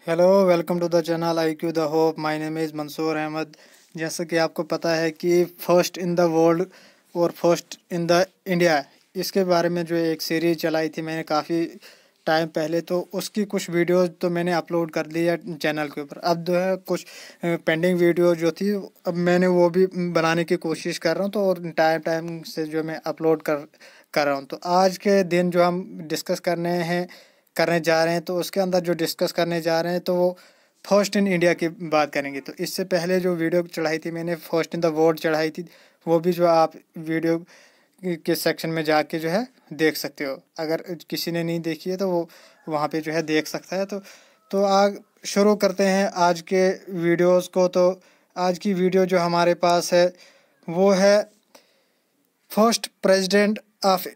Hello, welcome to the channel IQ the hope होप। My name is Mansoor Ahmad. जैसा कि आपको पता है कि फर्स्ट इन द वर्ल्ड और फर्स्ट इन द इंडिया, इसके बारे में जो एक सीरीज़ चलाई थी मैंने काफ़ी टाइम पहले, तो उसकी कुछ वीडियोस तो मैंने अपलोड कर दी है चैनल के ऊपर। अब जो है कुछ पेंडिंग वीडियो जो थी, अब मैंने वो भी बनाने की कोशिश कर रहा हूँ, तो और टाइम टाइम से जो मैं अपलोड कर रहा हूँ। तो आज के दिन जो हम डिस्कस करने जा रहे हैं, तो उसके अंदर जो डिस्कस करने जा रहे हैं तो वो फर्स्ट इन इंडिया की बात करेंगे। तो इससे पहले जो वीडियो चढ़ाई थी मैंने, फर्स्ट इन द वर्ल्ड चढ़ाई थी, वो भी जो आप वीडियो के सेक्शन में जाके जो है देख सकते हो। अगर किसी ने नहीं देखी है तो वो वहाँ पे जो है देख सकता है। तो आज शुरू करते हैं आज के वीडियोस को। तो आज की वीडियो जो हमारे पास है वो है first president of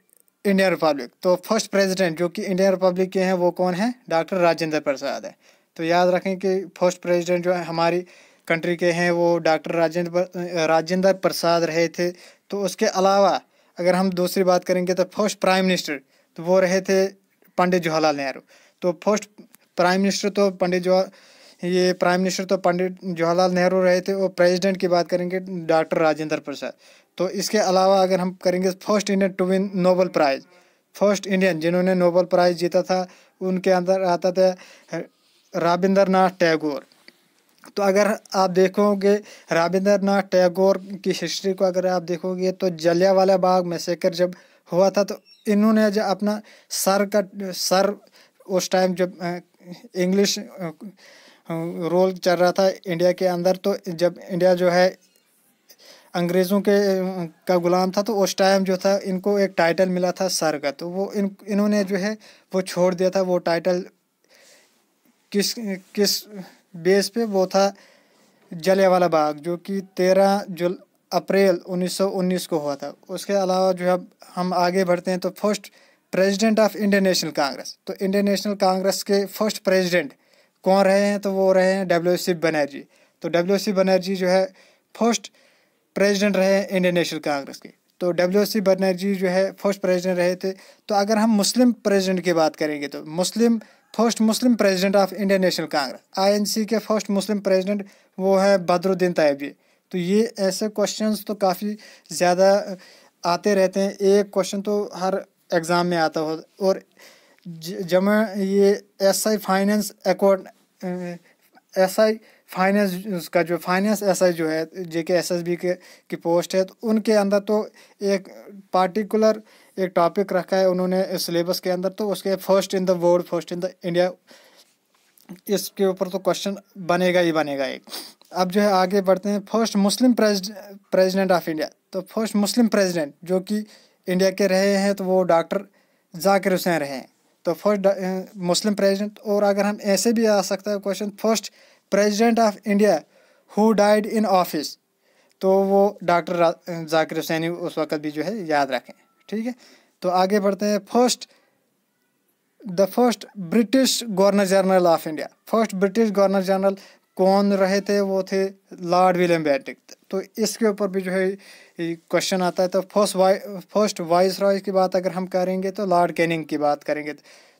Indian Republic. तो फर्स्ट प्रेसिडेंट जो कि इंडियन रिपब्लिक के हैं वो कौन है? डॉक्टर राजेंद्र प्रसाद है। तो याद रखें कि फर्स्ट प्रेसिडेंट जो है हमारी कंट्री के हैं वो डॉक्टर राजेंद्र प्रसाद रहे थे। तो उसके अलावा अगर हम दूसरी बात करेंगे तो फर्स्ट प्राइम मिनिस्टर तो वो रहे थे पंडित जवाहरलाल नेहरू। तो फर्स्ट प्राइम मिनिस्टर तो प्राइम मिनिस्टर तो पंडित जवाहरलाल नेहरू रहे थे, और प्रेसिडेंट की बात करेंगे डॉक्टर राजेंद्र प्रसाद। तो इसके अलावा अगर हम करेंगे first Indian to win Nobel prize, first Indian जिन्होंने नोबेल प्राइज़ जीता था, उनके अंदर आता था रविंद्रनाथ टैगोर। तो अगर आप देखोगे रविंद्रनाथ टैगोर की हिस्ट्री को, अगर आप देखोगे तो जलियांवाला बाग मैसेकर जब हुआ था, तो इन्होंने जो अपना सर उस टाइम जब इंग्लिश रोल चल रहा था इंडिया के अंदर, तो जब इंडिया जो है अंग्रेज़ों के का गुलाम था, तो उस टाइम जो था इनको एक टाइटल मिला था सर का। तो वो इन्होंने जो है वो छोड़ दिया था वो टाइटल। किस किस बेस पे वो था? जलियांवाला बाग, जो कि 13 अप्रैल 1919 को हुआ था। उसके अलावा जो है अब हम आगे बढ़ते हैं तो first president of Indian national Congress. तो इंडियन नेशनल कांग्रेस के फर्स्ट प्रेसिडेंट कौन रहे हैं? तो वो रहे हैं डब्ल्यू सी बनर्जी। तो डब्ल्यू सी बनर्जी जो है फर्स्ट प्रेसिडेंट रहे हैं इंडियन नेशनल कांग्रेस के। तो डब्ल्यू सी बनर्जी जो है फर्स्ट प्रेसिडेंट रहे थे। तो अगर हम मुस्लिम प्रेसिडेंट की बात करेंगे तो first Muslim president of Indian national Congress, INC के फर्स्ट मुस्लिम प्रेसिडेंट वो है बदरुद्दीन तैयबजी। तो ये ऐसे क्वेश्चंस तो काफ़ी ज़्यादा आते रहते हैं, एक क्वेश्चन तो हर एग्ज़ाम में आता हो। और जब मैं ये SI finance account SI finance उसका जो फाइनेंस एसआई जो है जेके एसएसबी के की पोस्ट है, तो उनके अंदर तो एक पार्टिकुलर एक टॉपिक रखा है उन्होंने सिलेबस के अंदर, तो उसके first in the world first in the India, इसके ऊपर तो क्वेश्चन बनेगा ही बनेगा एक। अब जो है आगे बढ़ते हैं first Muslim president of India. तो फर्स्ट मुस्लिम प्रेसिडेंट जो कि इंडिया के रहे हैं तो वो डॉक्टर जाकिर हुसैन रहे हैं। तो फर्स्ट मुस्लिम प्रेसिडेंट। और अगर हम ऐसे भी आ सकता है question, first president of India who died in office, तो वो डॉक्टर जाकिर हुसैन ही उस वक्त भी जो है याद रखें। ठीक है, तो आगे बढ़ते हैं the first British governor general of India. First British governor general कौन रहे थे? वो थे लॉर्ड विलियम बेंटिक। तो इसके ऊपर भी जो है क्वेश्चन आता है। तो फर्स्ट वाइस रॉय की बात अगर हम करेंगे तो लॉर्ड कैनिंग की बात करेंगे।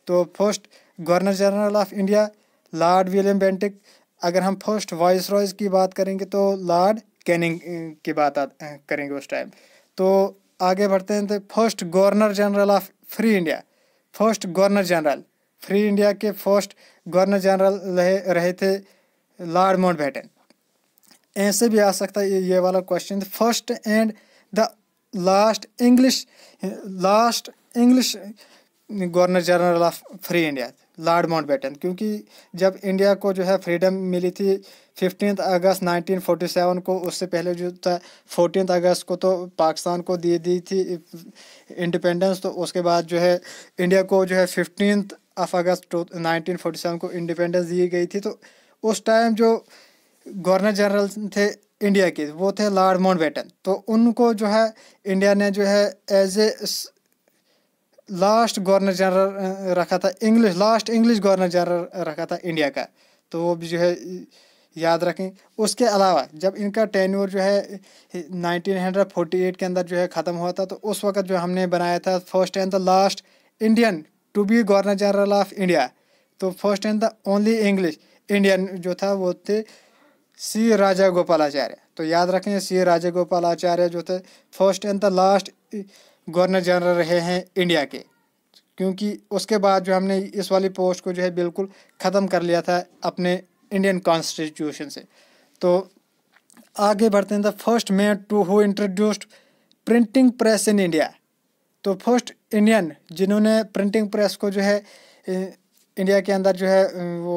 तो first governor general of India Lord William Bentinck. अगर हम फर्स्ट वाइस रॉयज़ की बात करेंगे तो लॉर्ड कैनिंग की बात करेंगे उस टाइम। तो आगे बढ़ते हैं तो first governor general of free India. First governor general free India के फर्स्ट गवर्नर जनरल रहे थे लॉर्ड माउंटबेटन। ऐसे भी आ सकता है ये वाला question, first and the last English governor general of free India Lord Mountbatten. क्योंकि जब इंडिया को जो है फ्रीडम मिली थी 15 अगस्त 1947 को, उससे पहले जो था 14 अगस्त को तो पाकिस्तान को दी थी इंडिपेंडेंस। तो उसके बाद जो है इंडिया को जो है 15 अगस्त 1947 को इंडिपेंडेंस दी गई थी। तो उस टाइम जो गवर्नर जनरल थे इंडिया के वो थे लॉर्ड माउंटबेटन। तो उनको जो है इंडिया ने जो है as a last governor general रखा था, लास्ट इंग्लिश गवर्नर जनरल रखा था इंडिया का। तो वो भी जो है याद रखें। उसके अलावा जब इनका टेन्योर जो है 1948 के अंदर जो है ख़त्म हुआ था, तो उस वक्त जो हमने बनाया था first and the last Indian to be governor general of India. तो first and the only Indian जो था वो थे सी राजागोपालाचार्य। तो याद रखें सी राजागोपालाचार्य जो थे first and the last governor general रहे हैं इंडिया के, क्योंकि उसके बाद जो हमने इस वाली पोस्ट को जो है बिल्कुल ख़त्म कर लिया था अपने इंडियन कॉन्स्टिट्यूशन से। तो आगे बढ़ते हैं। The first man to who introduced printing press in India. तो फर्स्ट इंडियन जिन्होंने प्रिंटिंग प्रेस को जो है इंडिया के अंदर जो है वो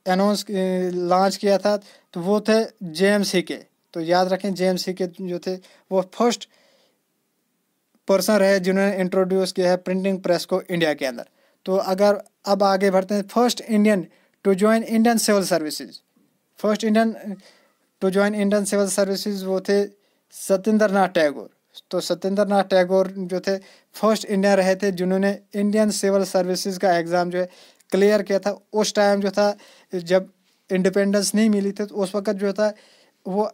अनाउंस लॉन्च किया था, तो वो थे जेम्स हिके। तो याद रखें जेम्स हिके जो थे वो फर्स्ट पर्सन रहे जिन्होंने इंट्रोड्यूस किया है प्रिंटिंग प्रेस को इंडिया के अंदर। तो अगर अब आगे बढ़ते हैं। First Indian to join Indian civil services. First Indian to join Indian civil services वो थे सत्येंद्र नाथ टैगोर। तो सत्येंद्र नाथ टैगोर जो थे फर्स्ट इंडियन रहे थे जिन्होंने इंडियन सिविल सर्विसेज का एग्ज़ाम जो है क्लियर किया था। उस टाइम जो था जब इंडिपेंडेंस नहीं मिली थी, तो उस वक्त जो था वो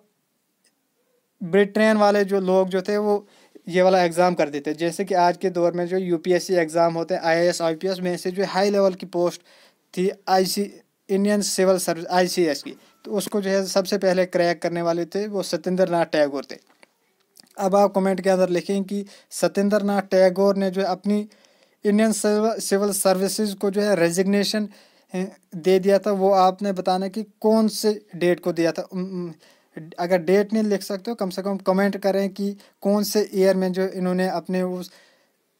ब्रिटेन वाले जो लोग जो थे वो ये वाला एग्ज़ाम कर देते। जैसे कि आज के दौर में जो यूपीएससी एग्ज़ाम होते हैं आईएएस आईपीएस में से जो हाई लेवल की पोस्ट थी इंडियन सिविल सर्विस आईसीएस की, तो उसको जो है सबसे पहले क्रैक करने वाले थे वो सत्येंद्र नाथ टैगोर थे। अब आप कमेंट के अंदर लिखें कि सत्येंद्र नाथ टैगोर ने जो अपनी इंडियन सिविल सर्विसेज को जो है रेजिग्नेशन दे दिया था, वो आपने बताना कि कौन से डेट को दिया था। अगर डेट नहीं लिख सकते हो कम से कम कमेंट करें कि कौन से ईयर में जो इन्होंने अपने उस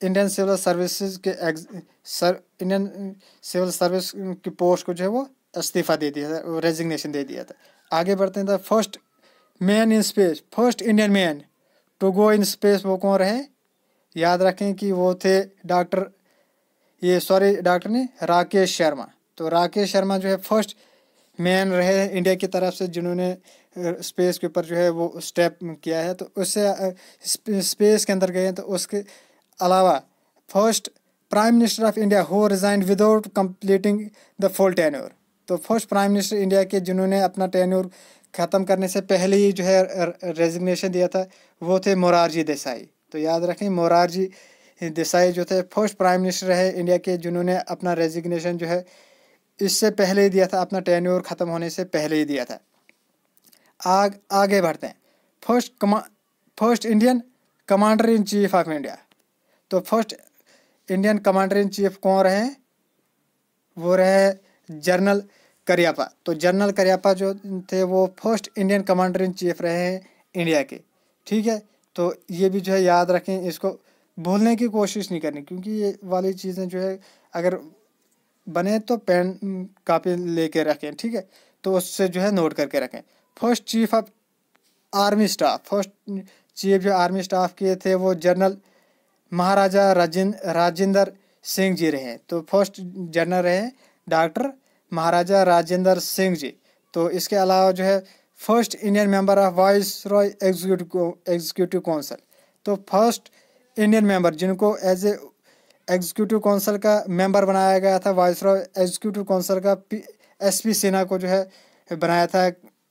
इंडियन सिविल सर्विसेज के इंडियन सिविल सर्विस की पोस्ट को जो है वो इस्तीफ़ा दे दिया था, रेजिग्नेशन दे दिया था। आगे बढ़ते हैं। The first man in space, first Indian man to go in space वो कौन रहे? याद रखें कि वो थे डॉक्टर ने राकेश शर्मा। तो राकेश शर्मा जो है फर्स्ट मैन रहे हैं इंडिया की तरफ से जिन्होंने स्पेस के ऊपर जो है वो स्टेप किया है। तो उससे स्पेस के अंदर गए हैं। तो उसके अलावा first prime minister of India who resigned without completing the full tenure. तो फर्स्ट प्राइम मिनिस्टर इंडिया के जिन्होंने अपना टेन्योर ख़त्म करने से पहले ही जो है रेजिग्नेशन दिया था वो थे मोरारजी देसाई। तो याद रखें मोरारजी देसाई जो थे फर्स्ट प्राइम मिनिस्टर रहे इंडिया के जिन्होंने अपना रेजिग्नेशन जो है इससे पहले ही दिया था, अपना टेन्योर ख़त्म होने से पहले ही दिया था। आगे बढ़ते हैं। First Indian commander in chief of India. तो first Indian commander in chief कौन रहे? वो रहे जनरल करियप्पा। तो जनरल करियप्पा जो थे वो first Indian commander in chief रहे हैं इंडिया के। ठीक है, तो ये भी जो है याद रखें, इसको भूलने की कोशिश नहीं करनी, क्योंकि ये वाली चीज़ें जो है अगर बने तो पेन कापी लेके रखें। ठीक है, तो उससे जो है नोट करके रखें। First chief of army staff, first chief जो आर्मी स्टाफ के थे वो जनरल महाराजा राजेंद्र सिंह जी रहे। तो फर्स्ट जनरल रहे डॉक्टर महाराजा राजेंद्र सिंह जी। तो इसके अलावा जो है first Indian member of vice Roy executive council. तो फर्स्ट इंडियन मेंबर जिनको एज ए एग्जीक्यूटिव काउंसिल का मेंबर बनाया गया था, वाइस रॉय एग्जीक्यूटिव काउंसिल का एसपी सिन्हा को जो है बनाया था,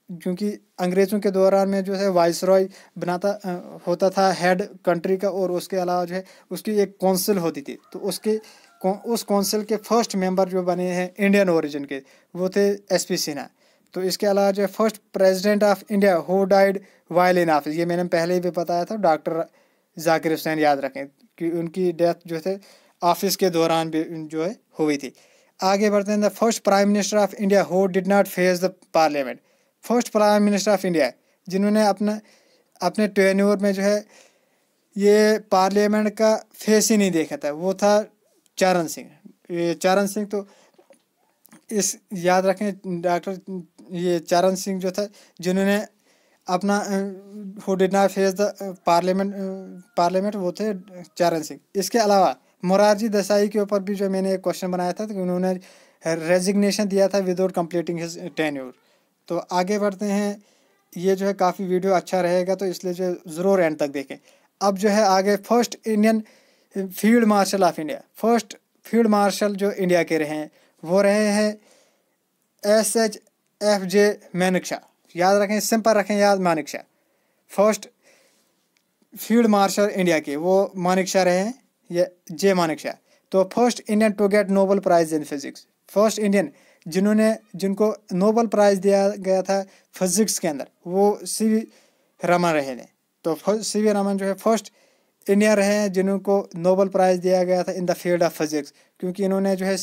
क्योंकि अंग्रेज़ों के दौरान में जो है वाइस रॉय बनाता होता था हेड कंट्री का, और उसके अलावा जो है उसकी एक काउंसिल होती थी। तो उस काउंसिल के फर्स्ट मेंबर जो बने हैं इंडियन ओरिजिन के वो थे एसपी सिन्हा। तो इसके अलावा जो है first president of India who died while in office, ये मैंने पहले ही भी बताया था, डॉक्टर जाकिर हुसैन। याद रखें कि उनकी डेथ जो थे ऑफिस के दौरान भी जो है हुई थी। आगे बढ़ते हैं। The first prime minister of India who did not face the parliament. First prime minister of India जिन्होंने अपने टेन्योर में जो है ये पार्लियामेंट का फेस ही नहीं देखा था वो था चरण सिंह। ये चरण सिंह, तो इस याद रखें डॉक्टर ये चरण सिंह जो था जिन्होंने अपना who did not face the parliament वो थे चरण सिंह। इसके अलावा मोरारजी देसाई के ऊपर भी जो मैंने एक क्वेश्चन बनाया था कि उन्होंने रेजिग्नेशन दिया था विदाउट कंप्लीटिंग हिज टेन्योर। तो आगे बढ़ते हैं। ये जो है काफ़ी वीडियो अच्छा रहेगा, तो इसलिए जो ज़रूर एंड तक देखें। अब जो है आगे first Indian field marshal of India. First field martial जो इंडिया के रहे हैं वो रहे हैं SHFJ मानेकशॉ। याद रखें, सिंपल रखें याद, Manekshaw. First field marshal India के वो मानेकशॉ रहे हैं, ये जे मानेकशॉ। तो first Indian to get Nobel prize in physics. First Indian जिनको नोबेल प्राइज़ दिया गया था फिजिक्स के अंदर, वो सी.वी. रमन रहे ने। तो सी.वी. रमन जो है फर्स्ट इंडिया रहे हैं जिनको नोबेल प्राइज़ दिया गया था in the field of physics, क्योंकि इन्होंने जो है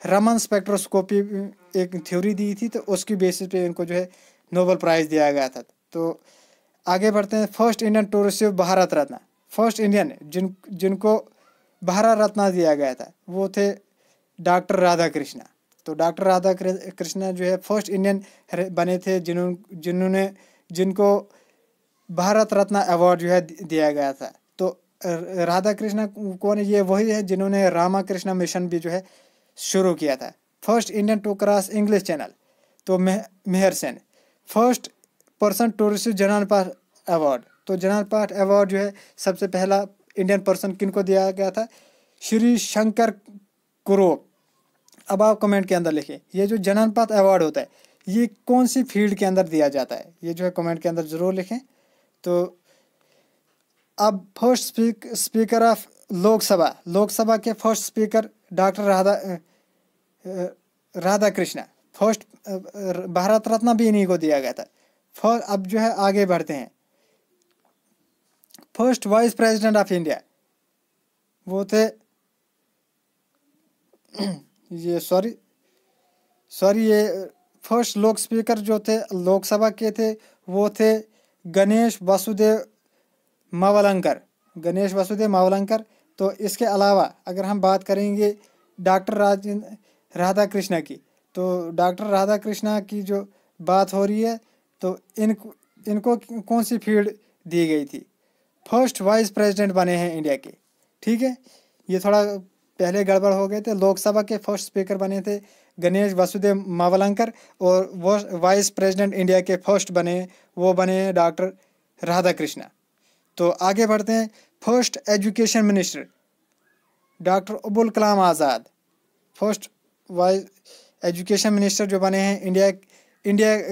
रमन स्पेक्ट्रोस्कोपी एक थ्योरी दी थी, तो उसकी बेसिस पे इनको जो है नोबेल प्राइज़ दिया गया था। तो आगे बढ़ते हैं। First Indian to receive Bharat Ratna, first Indian जिनको भारत रत्न दिया गया था वो थे डॉक्टर राधा कृष्णा। तो डॉक्टर राधा कृष्णा जो है फर्स्ट इंडियन बने थे जिनको भारत रत्न अवार्ड जो है दिया गया था। तो राधा कृष्णा कौन है? ये वही है जिन्होंने रामाकृष्णा मिशन भी जो है शुरू किया था। First Indian to cross English Channel, तो Mihir Sen. First person to receive Jnanpith award, तो ज्ञानपीठ अवार्ड जो है सबसे पहला इंडियन पर्सन किनको दिया गया था? श्री शंकर कुरूप। अब आप कमेंट के अंदर लिखें, ये जो ज्ञानपीठ अवार्ड होता है ये कौन सी फील्ड के अंदर दिया जाता है? ये जो है कमेंट के अंदर ज़रूर लिखें। तो अब फर्स्ट स्पीकर ऑफ लोकसभा के first speaker doctor Radha Krishna. First Bharat Ratna भी इन्हीं को दिया गया था। अब जो है आगे बढ़ते हैं। First vice president of India वो थे ये फर्स्ट लोक स्पीकर जो थे लोकसभा के थे वो थे गणेश वासुदेव मावलंकर। तो इसके अलावा अगर हम बात करेंगे डॉक्टर राधा कृष्णा की, तो डॉक्टर राधा कृष्णा की जो बात हो रही है तो इनको कौन सी फील्ड दी गई थी? फर्स्ट वाइस प्रेसिडेंट बने हैं इंडिया के। ठीक है, ये थोड़ा पहले गड़बड़ हो गए थे। लोकसभा के फर्स्ट स्पीकर बने थे गणेश वासुदेव मावलंकर, और वो वाइस प्रेसिडेंट इंडिया के फर्स्ट बने डॉक्टर राधा कृष्णा। तो आगे बढ़ते हैं। First education minister doctor Abul Kalam Azad. First vice education minister जो बने हैं इंडिया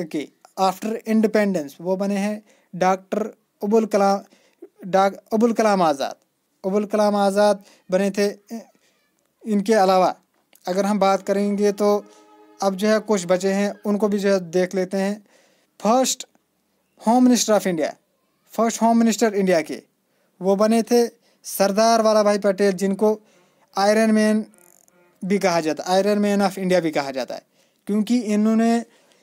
के आफ्टर इंडिपेंडेंस वो बने हैं डॉक्टर अबुल कलाम आज़ाद बने थे। इनके अलावा अगर हम बात करेंगे तो अब जो है कुछ बचे हैं उनको भी जो है देख लेते हैं। फर्स्ट होम मिनिस्टर इंडिया के वो बने थे सरदार वल्लभ भाई पटेल, जिनको आयरन मैन भी कहा जाता है, आयरन मैन ऑफ इंडिया भी कहा जाता है। क्योंकि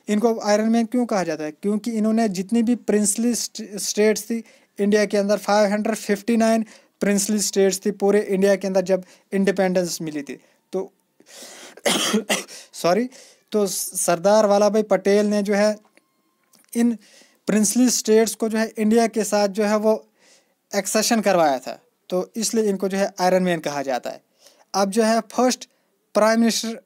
इनको आयरन मैन क्यों कहा जाता है? क्योंकि इन्होंने जितनी भी प्रिंसली स्टेट्स थी इंडिया के अंदर, 559 प्रिंसली स्टेट्स थी पूरे इंडिया के अंदर जब इंडिपेंडेंस मिली थी, तो तो सरदार वल्लभ भाई पटेल ने जो है इन प्रिंसली स्टेट्स को जो है इंडिया के साथ जो है वो एक्सेशन करवाया था, तो इसलिए इनको जो है आयरन मैन कहा जाता है। अब जो है first prime minister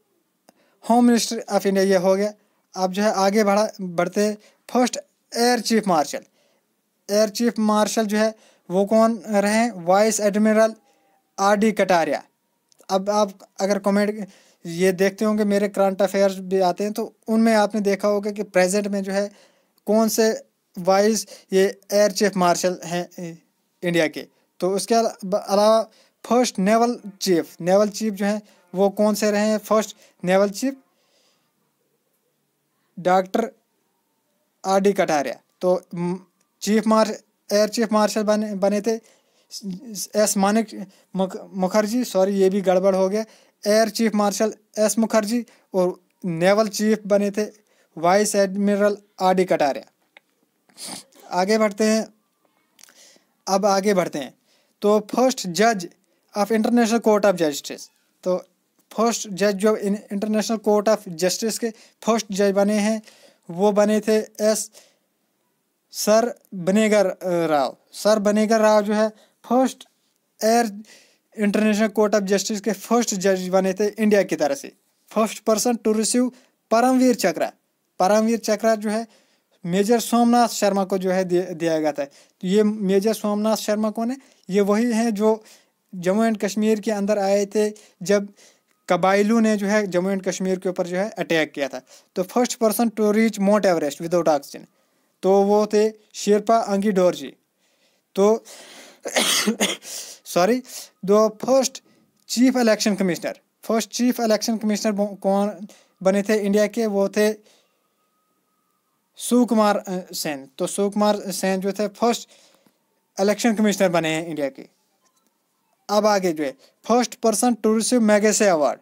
home minister of India ये हो गया। अब जो है आगे बढ़ते फर्स्ट एयर चीफ मार्शल जो है वो कौन रहे? Vice admiral R.D. कटारिया। अब आप अगर कमेंट ये देखते होंगे, मेरे करंट अफेयर्स भी आते हैं, तो उनमें आपने देखा होगा कि प्रेजेंट में जो है कौन से वाइस ये एयर चीफ मार्शल हैं इंडिया के। तो उसके अलावा फर्स्ट नेवल चीफ जो है वो कौन से रहे हैं? First naval chief doctor R.D. Kataria. तो एयर चीफ मार्शल बने थे S. मानिक मुखर्जी, ये भी गड़बड़ हो गया, air chief marshal S. Mukherjee, और नेवल चीफ बने थे वाइस एडमिरल R.D. कटारिया। आगे बढ़ते हैं। तो फर्स्ट जज of international court of justice, तो फर्स्ट जज जो इंटरनेशनल कोर्ट ऑफ जस्टिस के फर्स्ट जज बने हैं वो बने थे सर बनेगर राव जो है first international court of justice के फर्स्ट जज बने थे इंडिया की तरफ से। First person to receive Paramvir Chakra जो है मेजर सोमनाथ शर्मा को जो है दिया गया था। तो ये मेजर सोमनाथ शर्मा कौन है? ये वही हैं जो जम्मू एंड कश्मीर के अंदर आए थे जब कबाइलू ने जो है जम्मू एंड कश्मीर के ऊपर जो है अटैक किया था। तो first person to reach mount Everest without oxygen, तो वो थे शेरपा अंगी डोरजी। तो दो first chief election commissioner first chief election commissioner कौन बने थे इंडिया के, वो थे सुकुमार सेन। तो सुकुमार सेन जो थे फर्स्ट इलेक्शन कमिश्नर बने हैं इंडिया के। अब आगे जो है first person to receive Magsaysay award,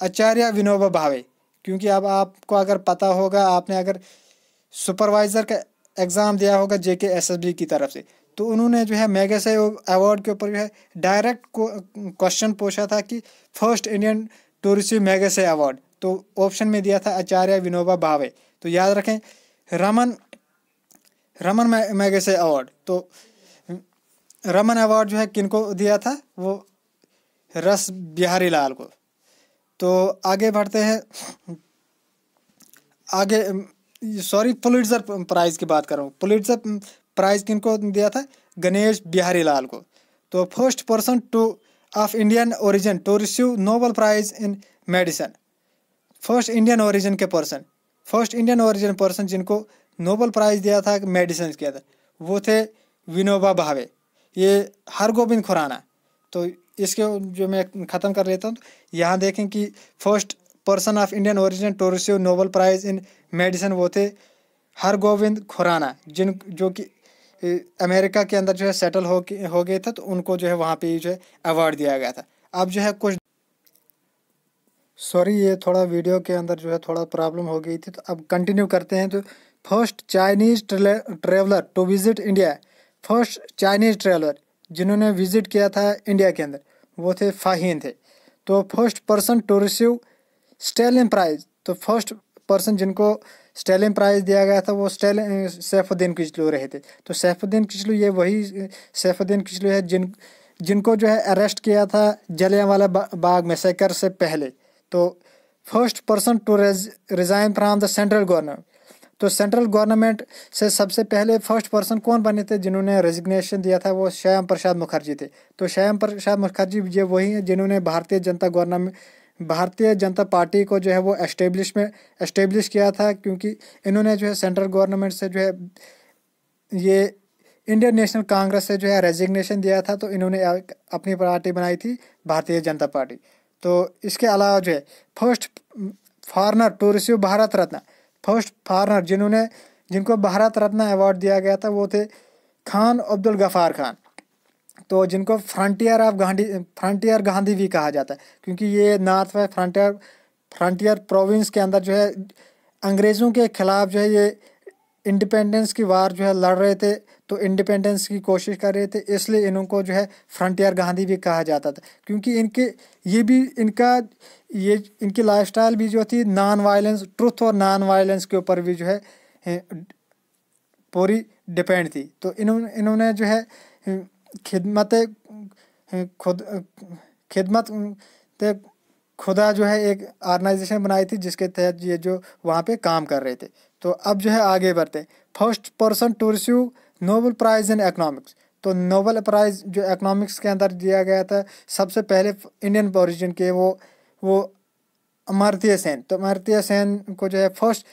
Acharya Vinoba Bhave. क्योंकि अब आपको अगर पता होगा, आपने अगर सुपरवाइज़र का एग्ज़ाम दिया होगा JKSSB की तरफ से, तो उन्होंने जो है मैगसेसे अवार्ड के ऊपर जो है डायरेक्ट क्वेश्चन पूछा था कि first Indian to receive Magsaysay award, तो ऑप्शन में दिया था आचार्य विनोबा भावे। तो याद रखें रमन मैगसेसे अवार्ड। तो रमन अवार्ड जो है किनको दिया था, वो रस बिहारी लाल को। तो आगे बढ़ते हैं, आगे सॉरी पुलिट्जर प्राइज़ की बात कर रहा हूँ। पुलिट्जर प्राइज़ किनको दिया था, गणेश बिहारी लाल को। तो first person to of Indian origin to receive Nobel prize in medicine, first Indian origin के person, first Indian origin person जिनको नोबेल प्राइज़ दिया था मेडिसिन किया था, वो थे विनोबा भावे, ये हरगोविंद खुराना। तो इसके जो मैं ख़त्म कर लेता हूँ, यहाँ देखें कि first person of Indian origin to receive Nobel prize in medicine वो थे हरगोविंद खुराना, जो कि अमेरिका के अंदर जो है सेटल हो गए थे, तो उनको जो है वहाँ पे जो है अवार्ड दिया गया था। अब जो है कुछ सॉरी, ये थोड़ा वीडियो के अंदर जो है थोड़ा प्रॉब्लम हो गई थी, तो अब कंटिन्यू करते हैं। तो first Chinese traveller to visit India, first Chinese traveller जिन्होंने विज़िट किया था इंडिया के अंदर, वो थे फाहीन थे। तो first person to receive Stalin prize, तो फर्स्ट पर्सन जिनको स्टैलिन प्राइज़ दिया गया था वो सैफुद्दीन किचलू रहे थे। तो सैफुद्दीन किचलू, ये वही सैफुद्दीन किचलू है जिनको जो है अरेस्ट किया था जलियांवाला बाग मैसेकर से पहले। तो first person to resign from the central government, तो सेंट्रल गवर्नमेंट से सबसे पहले फर्स्ट पर्सन कौन बने थे जिन्होंने रेजिग्नेशन दिया था, वो श्याम प्रसाद मुखर्जी थे। तो श्याम प्रसाद मुखर्जी ये वही हैं जिन्होंने भारतीय जनता पार्टी को जो है वो एस्टेब्लिश किया था, क्योंकि इन्होंने जो है सेंट्रल गवर्नमेंट से जो है ये इंडियन नेशनल कांग्रेस से जो है रेजिग्नेशन दिया था, तो इन्होंने अपनी पार्टी बनाई थी भारतीय जनता पार्टी। तो इसके अलावा जो है first foreigner to receive Bharat Ratna, first foreigner जिनको भारत रत्न अवार्ड दिया गया था वो थे खान अब्दुल गफ़ार खान। तो जिनको फ्रंटियर गांधी भी कहा जाता है, क्योंकि ये नॉर्थ वेस्ट फ्रंटियर प्रोविंस के अंदर जो है अंग्रेज़ों के ख़िलाफ़ जो है ये इंडिपेंडेंस की वार जो है लड़ रहे थे, तो इंडिपेंडेंस की कोशिश कर रहे थे, इसलिए इनको जो है फ्रंटियर गांधी भी कहा जाता था। क्योंकि इनकी लाइफस्टाइल भी जो थी नॉन वायलेंस, ट्रुथ और नॉन वायलेंस के ऊपर भी जो है पूरी डिपेंड थी। तो इन्होंने जो है खिदमत खुदा जो है एक ऑर्गेनाइजेशन बनाई थी, जिसके तहत ये जो वहाँ पे काम कर रहे थे। तो अब जो है आगे बढ़ते हैं, first person to receive Nobel prize in economics. तो नोबेल प्राइज़ जो इकोनॉमिक्स के अंदर दिया गया था सबसे पहले इंडियन ओरिजिन के वो अमर्त्य सेन। तो अमर्त्य सेन को जो है फर्स्ट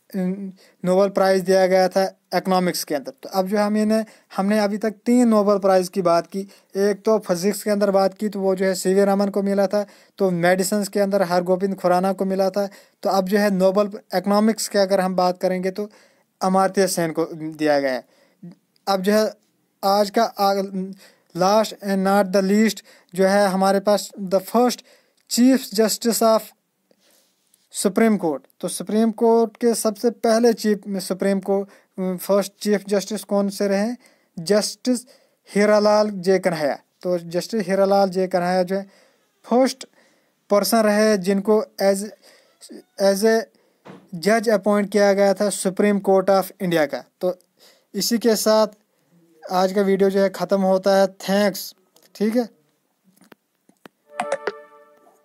नोबेल प्राइज़ दिया गया था इकोनॉमिक्स के अंदर। तो अब जो हमने अभी तक 3 नोबेल प्राइज़ की बात की। एक तो फिज़िक्स के अंदर बात की, तो वो जो है CV रमन को मिला था। तो मेडिसिन के अंदर हरगोविंद खुराना को मिला था। तो अब जो है नोबेल इकोनॉमिक्स की अगर हम बात करेंगे तो अमर्त्य सेन को दिया गया है। अब जो है आज का last and not the least जो है हमारे पास the first chief justice of supreme court. तो सुप्रीम कोर्ट के सबसे पहले फर्स्ट चीफ जस्टिस कौन से रहे, जस्टिस हीरालाल जे कन्हैया। तो जस्टिस हीरालाल जे कन्हैया जो है फर्स्ट पर्सन रहे जिनको एज ए जज अपॉइंट किया गया था सुप्रीम कोर्ट ऑफ इंडिया का। तो इसी के साथ आज का वीडियो जो है ख़त्म होता है। थैंक्स, ठीक है,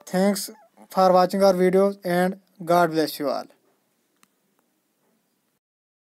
thanks for watching our videos and God bless you all.